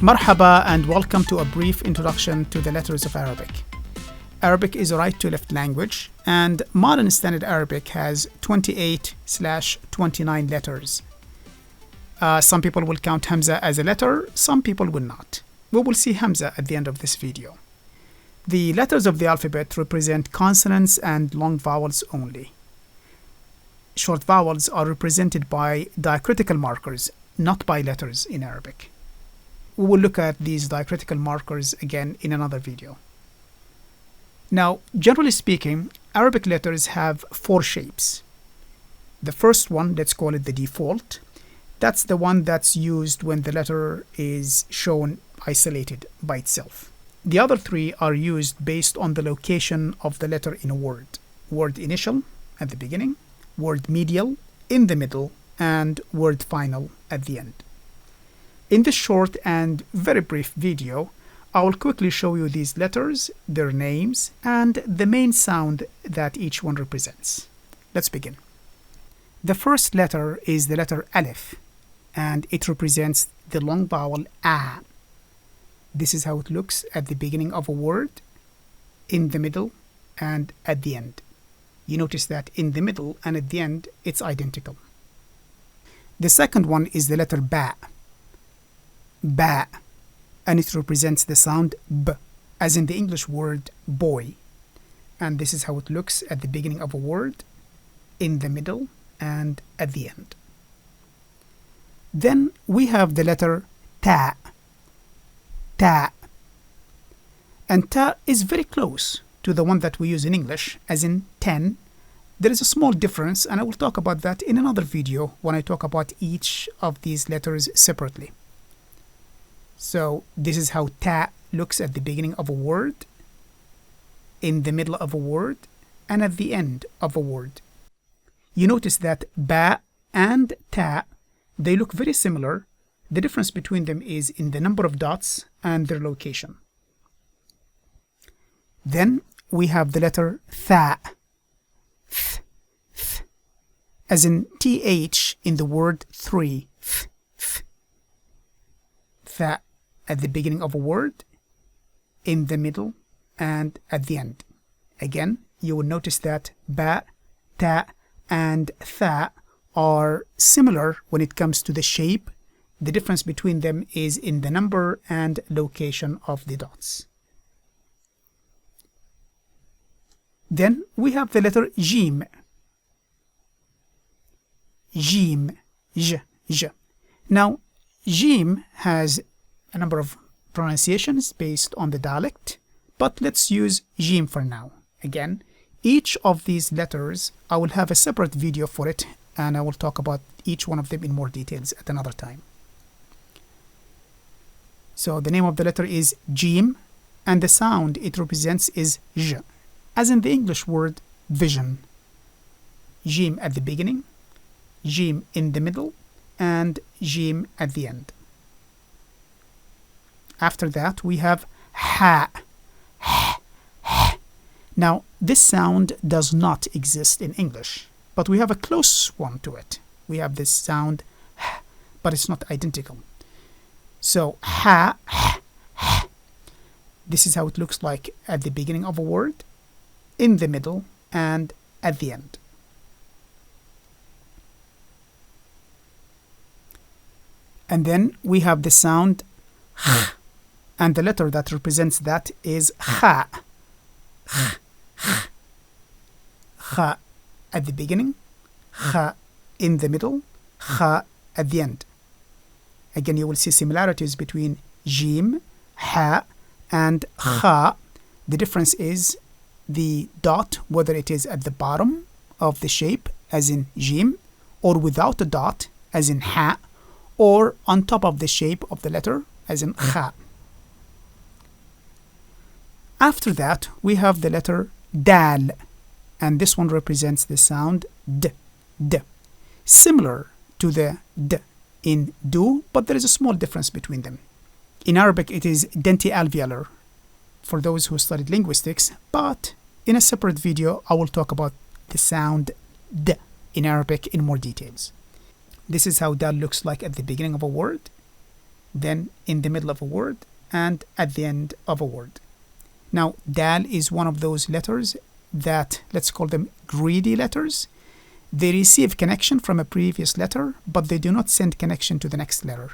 Marhaba and welcome to a brief introduction to the letters of Arabic. Arabic is a right-to-left language, and modern standard Arabic has 28/29 letters. Some people will count Hamza as a letter, some people will not. We will see Hamza at the end of this video. The letters of the alphabet represent consonants and long vowels only. Short vowels are represented by diacritical markers, not by letters in Arabic. We will look at these diacritical markers again in another video. Now, generally speaking, Arabic letters have four shapes. The first one, let's call it the default. That's the one that's used when the letter is shown isolated by itself. The other three are used based on the location of the letter in a word. Word initial at the beginning, word medial in the middle, and word final at the end. In this short and very brief video, I will quickly show you these letters, their names, and the main sound that each one represents. Let's begin. The first letter is the letter Alif, and it represents the long vowel A. This is how it looks at the beginning of a word, in the middle, and at the end. You notice that in the middle and at the end, it's identical. The second one is the letter Ba. Ba, and it represents the sound B, as in the English word boy. And this is how it looks at the beginning of a word, in the middle, and at the end. Then we have the letter Ta. Ta. And Ta is very close to the one that we use in English, as in 10. There is a small difference, and I will talk about that in another video when I talk about each of these letters separately. So this is how Ta looks at the beginning of a word, in the middle of a word, and at the end of a word. You notice that Ba and Ta, they look very similar. The difference between them is in the number of dots and their location. Then we have the letter Tha. Th, th, as in TH in the word three. Th, th. Tha at the beginning of a word, in the middle, and at the end. Again, you will notice that Ba, Ta, and Tha are similar when it comes to the shape. The difference between them is in the number and location of the dots. Then we have the letter Jim. Jim, J, J. Now, Jim has a number of pronunciations based on the dialect, but let's use Jim for now. Again, each of these letters, I will have a separate video for it, and I will talk about each one of them in more details at another time. So the name of the letter is Jim, and the sound it represents is J, as in the English word vision. Jim at the beginning, Jim in the middle, and Jim at the end. After that, we have Ha. Now, this sound does not exist in English, but we have a close one to it. We have this sound, but it's not identical. So, Ha. This is how it looks like at the beginning of a word, in the middle, and at the end. And then we have the sound H, and the letter that represents that is Kha. Kha at the beginning, Kha in the middle, Kha at the end. Again, you will see similarities between Jim, Ha, and Kha. The difference is the dot, whether it is at the bottom of the shape, as in Jim, or without a dot, as in Ha, or on top of the shape of the letter, as in Kha. After that, we have the letter Dal, and this one represents the sound D, D, similar to the D in do, but there is a small difference between them. In Arabic, it is denti-alveolar for those who studied linguistics, but in a separate video, I will talk about the sound D in Arabic in more details. This is how Dal looks like at the beginning of a word, then in the middle of a word, and at the end of a word. Now, dal is one of those letters that, let's call them greedy letters. They receive connection from a previous letter, but they do not send connection to the next letter.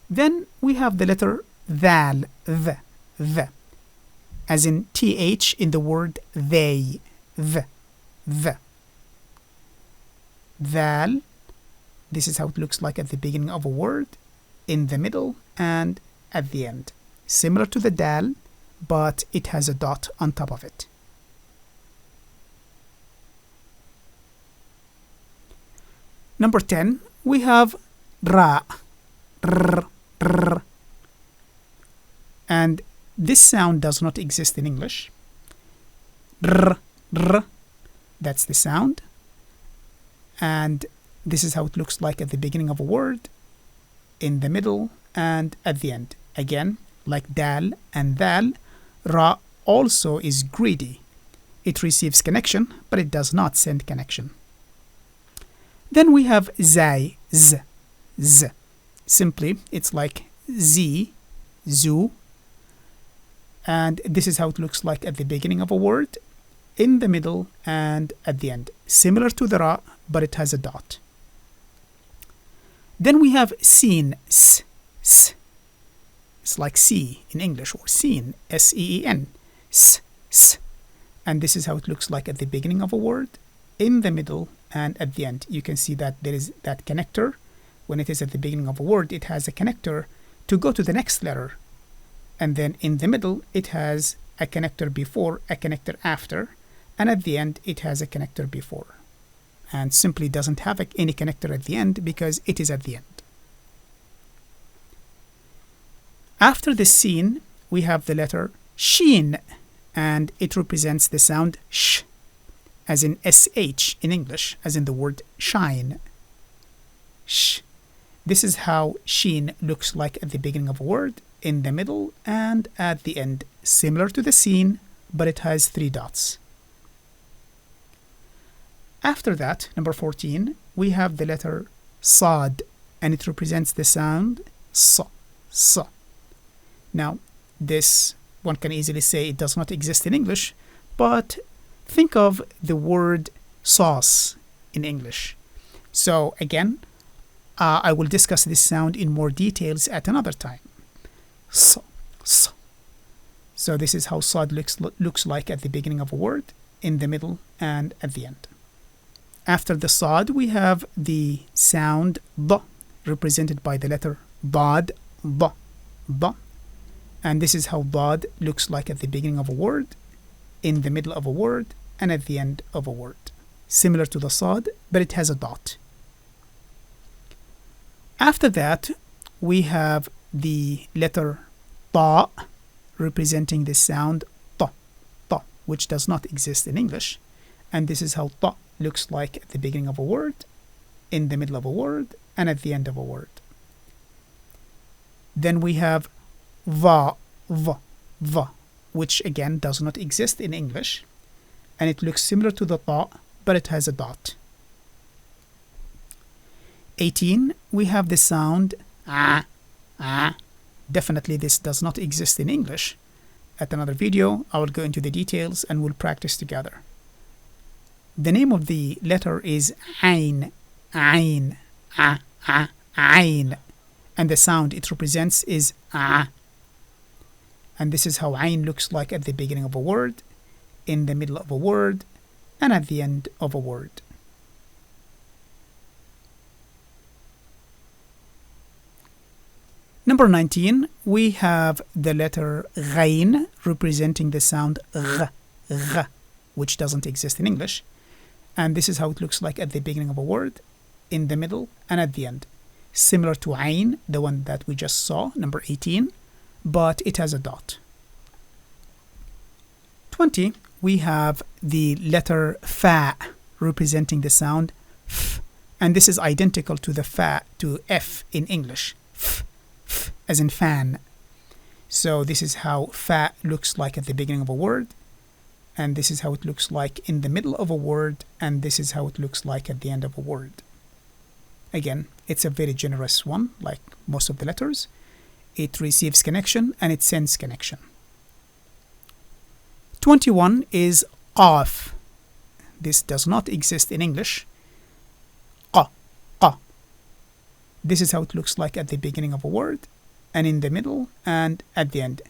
Then we have the letter dhal, the, as in th in the word they, the. Dhal, this is how it looks like at the beginning of a word, in the middle, and at the end. Similar to the dal, but it has a dot on top of it. Number 10, we have ra, r. And this sound does not exist in English. R, that's the sound. And this is how it looks like at the beginning of a word, in the middle, and at the end. Again, like dal and dal, ra also is greedy. It receives connection, but it does not send connection. Then we have zai, z. Simply, it's like z, zoo. And this is how it looks like at the beginning of a word, in the middle, and at the end. Similar to the ra, but it has a dot. Then we have seen, s. It's like see in English, or seen, S-E-E-N, s. And this is how it looks like at the beginning of a word, in the middle, and at the end. You can see that there is that connector. When it is at the beginning of a word, it has a connector to go to the next letter. And then in the middle, it has a connector before, a connector after, and at the end, it has a connector before. And simply doesn't have any connector at the end because it is at the end. After the seen, we have the letter sheen, and it represents the sound sh, as in sh in English, as in the word shine. Sh. This is how sheen looks like at the beginning of a word, in the middle, and at the end. Similar to the seen, but it has 3 dots. After that, number 14, we have the letter sad, and it represents the sound sa. Now, this one can easily say it does not exist in English, but think of the word sauce in English. So again, I will discuss this sound in more details at another time. So this is how sad looks like at the beginning of a word, in the middle, and at the end. After the sad, we have the sound d, represented by the letter dad, d. And this is how dad looks like at the beginning of a word, in the middle of a word, and at the end of a word. Similar to the sad, but it has a dot. After that, we have the letter ta, representing the sound ta, which does not exist in English. And this is how ta looks like at the beginning of a word, in the middle of a word, and at the end of a word. Then we have va, which again does not exist in English, and it looks similar to the ta, but it has a dot. 18, we have the sound a. Definitely this does not exist in English. At another video, I will go into the details and we'll practice together. The name of the letter is ain, ain. And the sound it represents is a. And this is how ain looks like at the beginning of a word, in the middle of a word, and at the end of a word. Number 19, we have the letter ghain, representing the sound g, which doesn't exist in English. And this is how it looks like at the beginning of a word, in the middle, and at the end. Similar to ain, the one that we just saw, number 18, but it has a dot. 20, we have the letter fa, representing the sound f, and this is identical to the fa, to f in English, f, as in fan. So this is how fa looks like at the beginning of a word, and this is how it looks like in the middle of a word, and this is how it looks like at the end of a word. again, it's a very generous one, like most of the letters. It receives connection and it sends connection. 21 is qaf. This does not exist in English. Qa, qa. This is how it looks like at the beginning of a word, and in the middle, and at the end.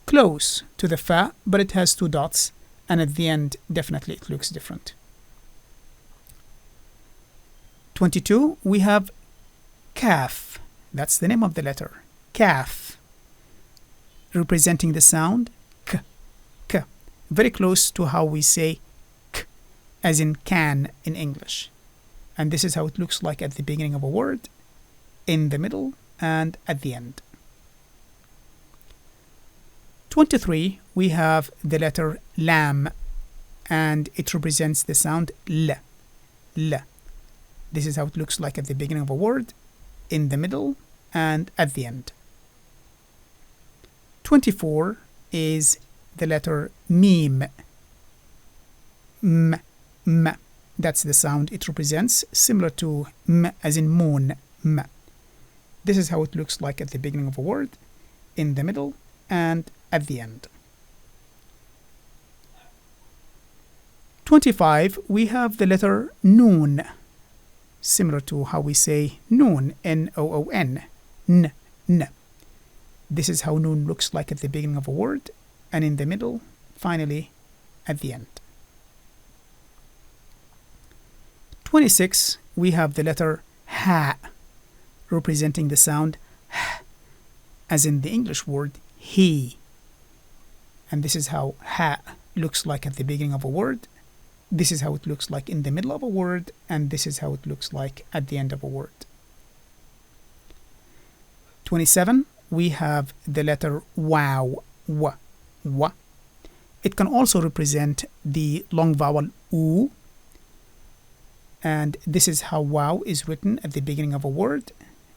Close to the fa, but it has 2 dots, and at the end, definitely it looks different. 22, we have kaf. That's the name of the letter. Kaf. Representing the sound k, k. Very close to how we say k, as in can in English. And this is how it looks like at the beginning of a word, in the middle, and at the end. 23, we have the letter lam, and it represents the sound l, l. This is how it looks like at the beginning of a word, in the middle, and at the end. 24 is the letter mim, m, m. That's the sound it represents, similar to m as in moon, m. This is how it looks like at the beginning of a word, in the middle, and at the end. 25, we have the letter noon, similar to how we say noon, N-O-O-N, n, n. This is how noon looks like at the beginning of a word, and in the middle, finally, at the end. 26, we have the letter ha, representing the sound h, as in the English word he. And this is how ha looks like at the beginning of a word. This is how it looks like in the middle of a word, and this is how it looks like at the end of a word. 27, we have the letter wow, w, w. It can also represent the long vowel u, and this is how wow is written at the beginning of a word,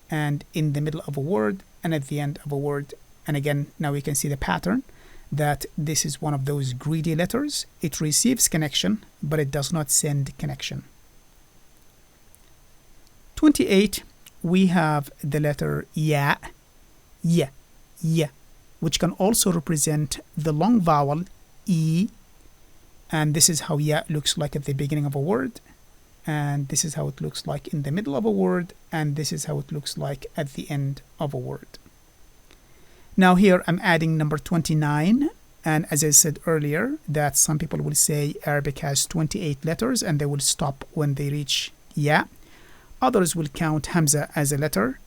and in the middle of a word, and at the end of a word. And again, now we can see the pattern that this is one of those greedy letters. It receives connection, but it does not send connection. 28, we have the letter ya, ya, ya, which can also represent the long vowel e, and this is how ya looks like at the beginning of a word, and this is how it looks like in the middle of a word, and this is how it looks like at the end of a word. Now here I'm adding number 29, and as I said earlier, that some people will say Arabic has 28 letters and they will stop when they reach ya. Others will count Hamza as a letter,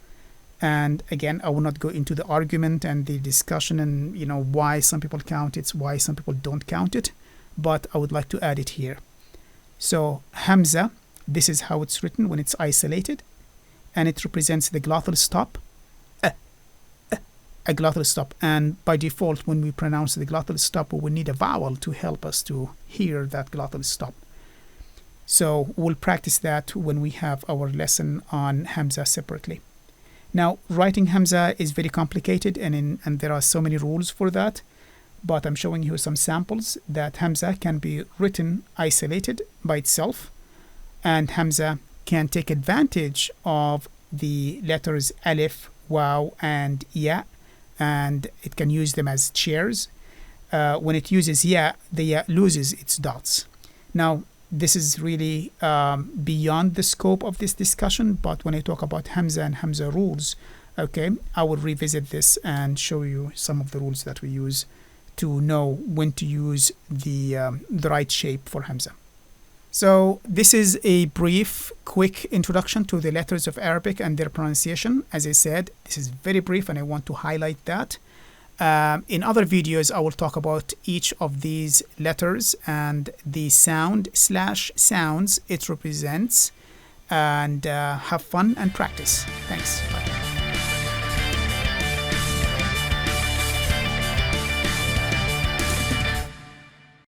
and again, I will not go into the argument and the discussion and why some people count it, why some people don't count it, but I would like to add it here. So Hamza, this is how it's written when it's isolated, and it represents the glottal stop, a glottal stop, and by default when we pronounce the glottal stop we will need a vowel to help us to hear that glottal stop. So we'll practice that when we have our lesson on Hamza separately. Now writing Hamza is very complicated, and there are so many rules for that, but I'm showing you some samples that Hamza can be written isolated by itself, and Hamza can take advantage of the letters alif, waw, and ya, and it can use them as chairs. When it uses ya, the ya loses its dots. Now this is really beyond the scope of this discussion, but when I talk about Hamza and Hamza rules, okay, I will revisit this and show you some of the rules that we use to know when to use the right shape for Hamza. So this is a brief, quick introduction to the letters of Arabic and their pronunciation. As I said, this is very brief and I want to highlight that. In other videos, I will talk about each of these letters and the sound/sounds it represents, and have fun and practice. Thanks. Bye.